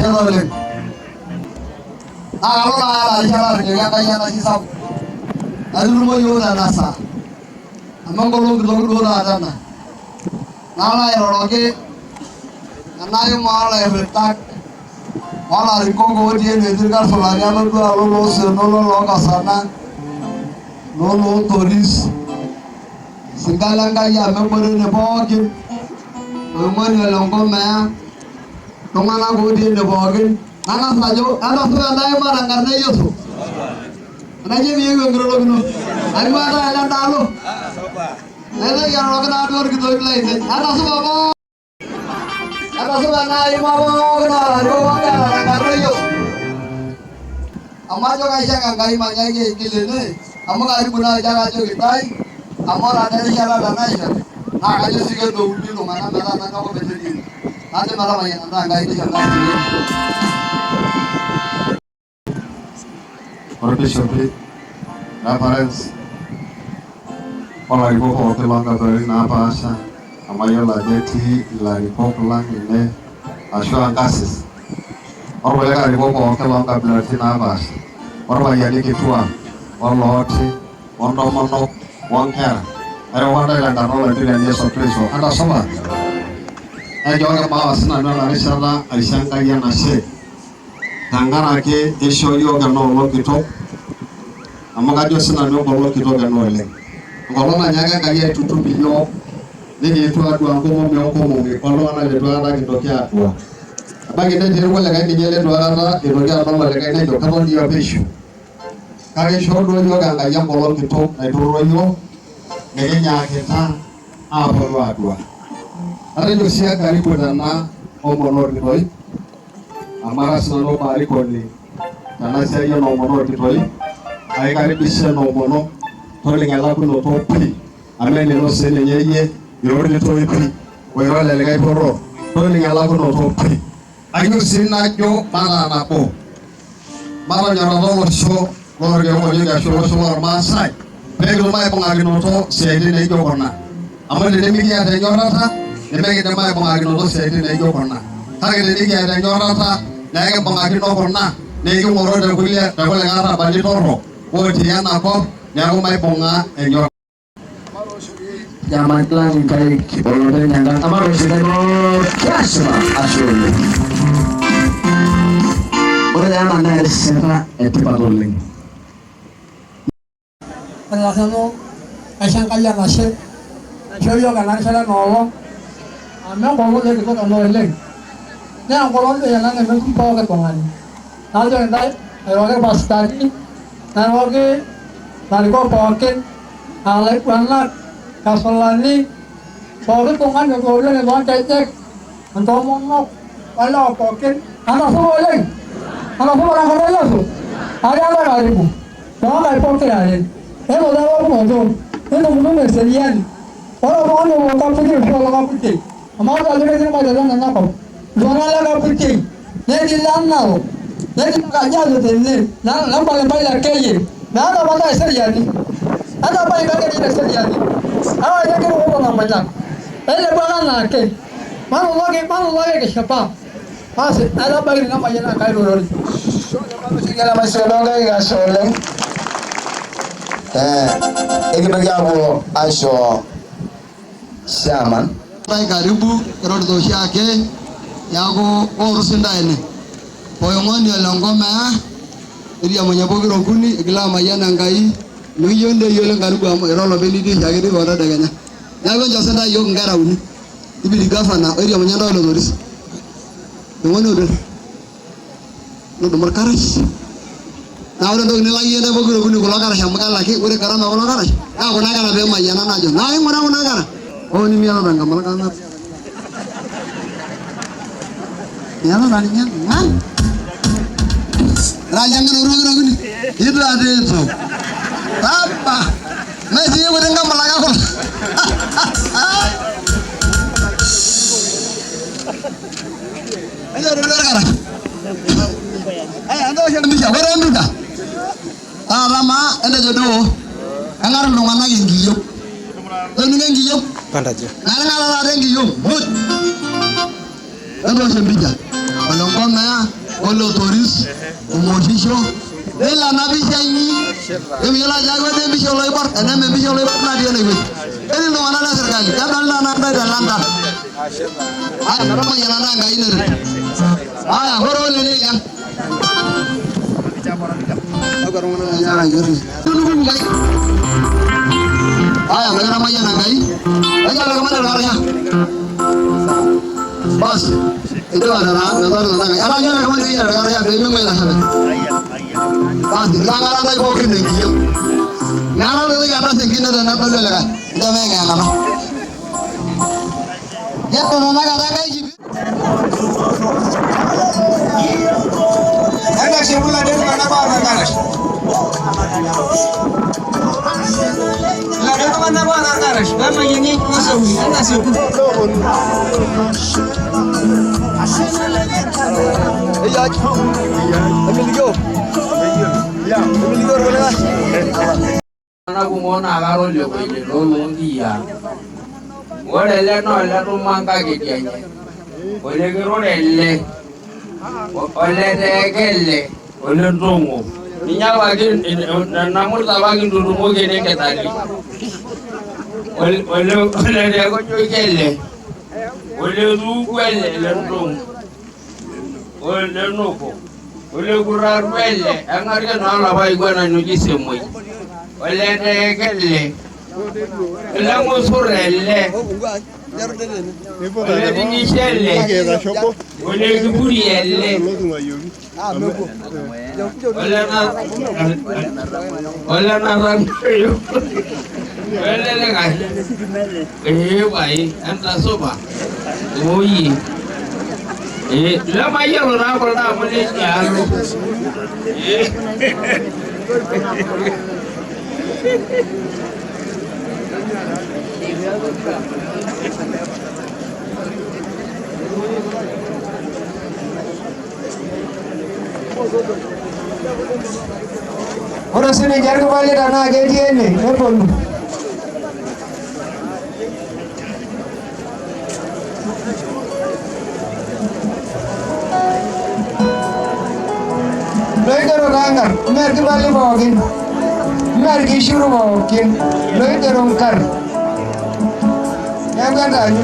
ashe oleng. Naa kalo naa erishata arikiki Enkai enashe sapuk. Natutumo yiok tena saa. Amu enkolong kitok duo taata ena. Nalo airoroki ena king'uaa ilairritak olarikok otii ene etii irkasulani duo alo loosieno loolokasana loolootoris. Singalo Enkai amu ebore ene pookin. Oing'oni Olenkomea iltung'anak otii ene pookin. Nang'as ajo entasupa entaima tenkarna e Yesu. Enajo miyieu enkirorokino. Aing'ua taa ele ndaalo. Naitoki airoroki naaduo orkitok lainei. Entasupa pookin. Entasupa enaima pookin olarikok oonkerra tenkarna e Yesu. Amu ajo kaishak Enkai manyaki aigil ene amu karibu naaji ake ajoki ntai amu ore ena rishata tenaishori naa kajo sii kedouni iltung'anak metaa nanyok meterie. Najo metamayiana ntaa Enkai nisho ntae. Orbishopi, reference, olarikok pookin loonkabilaritin naapaasha amu ayiolo ajo etii ilarikok lang ene ashu enkasis orkulikae arikok pookin loonkabilaritin naapaasha orpayiani kituak olooti ontomonok onkera airoko ntae tenkarna olainyiang'ani Yesu Kristo. Entasupa naijooki maawa sinanu ena rishata aisho Enkai enashe tenkaraki ishoo yiok ena olong kitok amu kajo sinanu enkolong kitok ena oleng. Enkolong nanyaaka Enkai aitutum iyiok nikiitu atua nkomomi onkomomi oltung'anak leitu aikata kintoki atua. Ebaiki netii irkulikae ninye leitu aikata itoki adol olikae nejo keton dii apa ishu. Kake ishoo duo yiok Enkai enkolong kitok naiturruro yiok nikinyaakita aaponu atua. Atejo sii karibu tena omon orkitoi amu ara sinanu maarikoni tena siai enoomon orkitoi. Aikaribisha enoomono toling' elakunoto pii amu enino sininye iyie ira orkitoi pii oira olelikae porro toling' elakunoto pii. Ayieu sii najo mataa nabo matonyorrata olosho lorkiomonyik ashu olosho lormaasai peekitum aibung'akinoto siaitin naijo kuna amu tenemikiata enyorrata nemikidim aibung'akinoto siaitin naijo kuna. Kake tenikiata enyorrata neekibung'akino kuna neking'oro tekulikae arabali torrok otii enakop neeku maibung'a enyorrata. Jamat lang inkaik olopeny Enkai amarosita kiashipa ashe oleng. Ore taa ena naa erishata etipat oleng. Ore nanu aisho Enkai enashe naishoo yiok ena rishata enoolong amu enkolong kitok ena oleng. Naa enkolong nemetum pooki tung'ani. Najoki ntae airoroki irpastani nairoroki ilarikok pookin aa ilaiguanak irkasulani pooki tung'ani oleng loonkejek intomonok olewa pookin. Entasupa oleng. Entasupa tenkarna Yesu. Ake ntae karibu toonkaik pokirare enoto ewokunoto ening'unono eseriani. Ore oltung'ani opuo Kaputiei ashu olokaputiei amu adol ajo ketii irmareita enakop iltung'anak le Kaputiei netii le Narok netii Kajiado tene lembalimbai le Keyie meeta apa ntae eseriani. Etabai nkang'itie eseriani. Ore ake kiruko namanyak elepu ake enaake manotoki kishipa. Basi etabaiki nemayian Enkai torori. Ashe oleng. Ekintoki aapuo aisho chairman. Karibu erorito oshiake neeku ooru sii ntae ene. Oing'oni Olenkomea eriamunye pokira okuni igila amayian Enkai nikiyieu ntae yiok karibu amu ira olopeny litii oshiake teipa tedekenya. Neeku enchoo sii ntae yiok inkera uni. Ibidi gavana oiriamunye ntae olotoris. Oing'oni oleng. Nodumu irkarash. Naa ore entoki nilak iyie ntae pokira okuni kulo karash amu kelaki ore gharama kulo karash naa kuna kera peemayiana najo naa ing'ura kuna kera oo nimiatata nkamuka kang'at. Miatata ninye ng'an. Rajang'an orokirokini itu ate itu. Papa metii kuti nkamulaka kulo. Ayo dulu karash. Ando sih bisa ore muda. Lama ende jodoh. Engar iltung'anak enkiyio. Eninko enkiyio? Pantaje. Ng'ala enkiyio. Mut. Endo sih bisa. Olenkomea olotoris umoshisho ila nabishanyi emila jagwe de bisho loibor eneme bisho loibor na dia newe eni no wana serikali kadalna na da landa aya kama yana nanga ile aya horo lele ya aya negara maya nangai aja la kamera la bas itu ada nangai ara ya kamera ya negara ya demi mena sana bas negara dai bokin ni kiyo nara le ga rasa kina da na dole la da me ga na ya to na ga ga ji ana shebula de na ba na ga la de mana ba na ga shi ba ma yini ko so ana so ya emilio wala na kumona agaro le ko ile lo ndia ore le no le no manga ke tianye ole ke ro le ole de kelle ole ndongo ninya ba ke na murta ba ke ndu mo ke ne ke tali ole de ko jo kelle ole du kwelle le ndongo ole no ko ole kurar kwelle angar ke no la ba igwana no jisemoi ole de kelle ele musurelle ole dinishelle ole kuburielle ole na ranyo ole le ga bai anta soba oyi la mayero na ko na mo le nyalo Ora sini jar kembali dana gaji ini, telepon. Loi karo kangar, mer kembali bawakin, mer kishuru bawakin, loi karo kar. Yang kan tadi,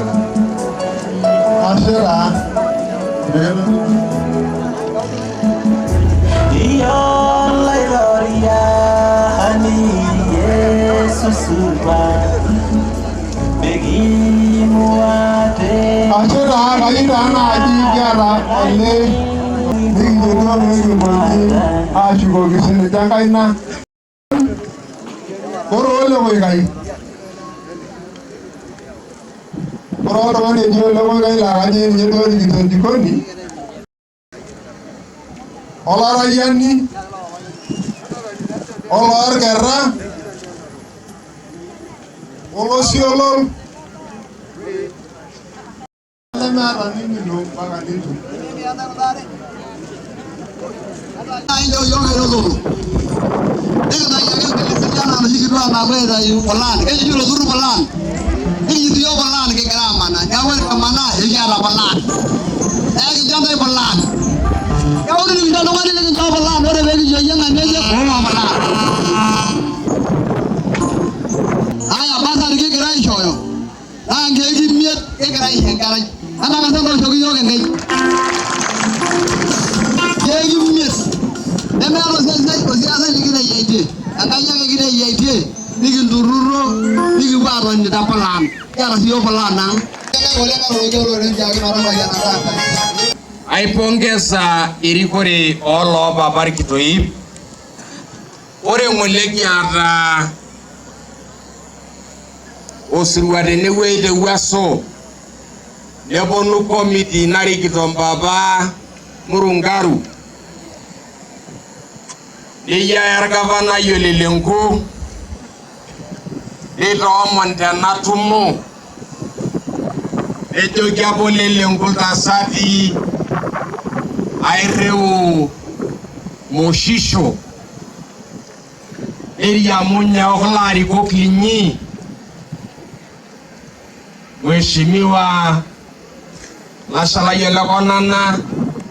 Ashera. Ashera kali dana aji kara ele dingo no no mali ashugo kisini jangaina koro ole koi kai koro to ne jo lo koi la aji ni to di dikoni olara yani olar gerra olosiolol mara nini no paga nitu ayo yo ga lo diga na ya ga le jana na higi do na re da yu walan ke ju lo duru walan higi dio walan ke kara mana ya wer ka mana ya ra walan ke janda walan ya wer ni da no ga le ka walan ore be ju ya na ne je ko walan aya bazar ke kara shoyo ang ke gi miet ke kara hen kara ana ga sa ko shogi yo ke ngai ke gi miet eme alo sese ko siasa ligire yeje anganya ke gire yeje nigi dururo nigi waro ni da palan ya rasio palan nang ole ka rojo lo ni jagi mara ba yana ta aipongeza irikore olo babar kitoi ore ngoleki ata osruwade ne wede waso lebonu komiti nari kitombaba murungaru iya ergavana yolelenko ito montana tumo ejo gyabo lelenko tasati aireu moshisho eria munya oklari koklinyi Mheshimiwa Lasala Yelakonana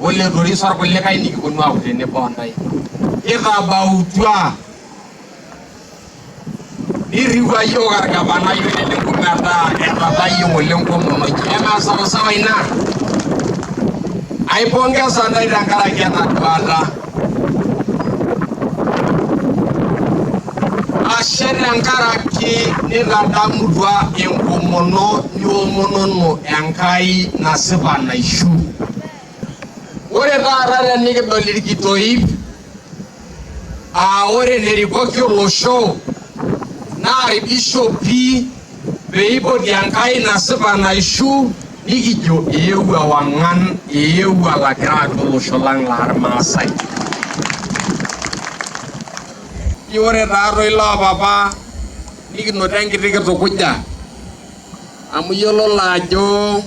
ole dori sor kulle kai ni ko nwa ne bondai ira bautua iriwa yo garga bana yo ne ko merda era bayo ole ko mo ema sama ina ai ponga sandai dangara kiata twala Asherangkaraki ni radamudwa enkomono nyomono enkai na seba na ishu. Ore rara ni ke dolir kitoi. Ore ne rikoki losho na bishopi beibo di enkai na seba na ishu nikijo ewa wangan ewa la grado losho lang lar masai. Iore raro ilo papa nikino tenkiti kitukuja amu yiolo laajo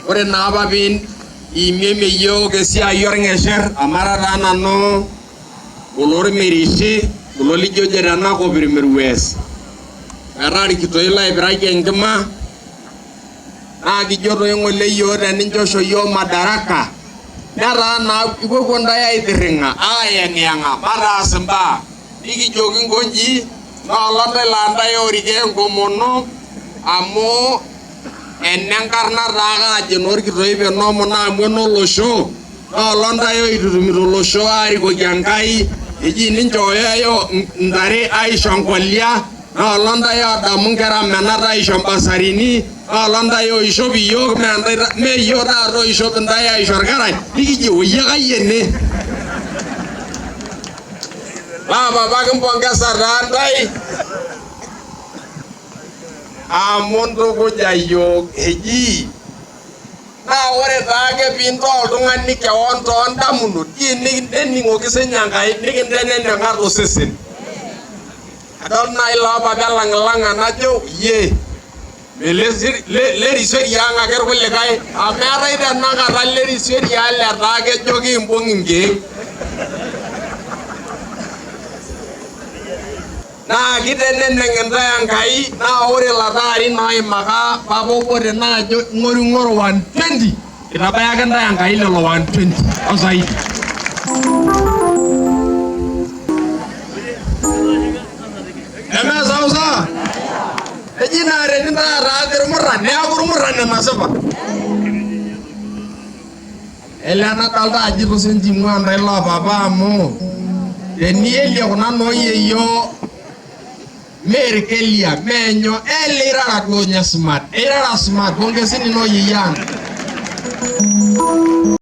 ore naa papin imieme yiok esiai orng'esher amara taa nanu kulo ormerishi kulo lijo tenakop irmerues metaa irkitoi laipiraki enkima naa kijo toi ng'ole yiok teninchosho yiok madaraka netaa naa ipuopuo ntae aitirring'a ayeng'iyeng'a mataas imbaa nikijoki nkonji noolo ntae laa ntae orikee enkomono amu enenkarna taake ajo enorkitoi penomo naa amu enolosho noolo ntae oitutumito olosho arikoki Enkai eji ninchooyoyo ntare aisho nkolia noolo ntae odamu nkera menat aisho mbasarini noolo ntae oishop iyiok me yiok taata oishop ntae aisho irkarash nikijo oyie kai ene papa kimpongesa taa ntae amu ntukuja yiok eji naa ore taake pintaa oltung'ani keon toondamunot nening'oki sinye Enkai nikinteneneng'a tosesen adol nai ilo papa elang'ilang'a najo yie leriseri ang' ake irkulikae amu eetai tenakata leriseri ang' letaa kejo kiimbung' inkeek naa kiteneneng' intae Enkai naa ore lata arin oimaka papa obo tenaajo ng'oring'oro 120 itabayaki intae Enkai lelo 120 osaidi Emesausa eji naa tenintaa taa irmurran neeku irmurran enasipa ele enadolta ajo itu sinche ing'ua ntae ilo papa amu tenielie kuna nooyeyio meerkelia meenyo ele irara duo nye smart irara smart konkesini nooyeyio ang'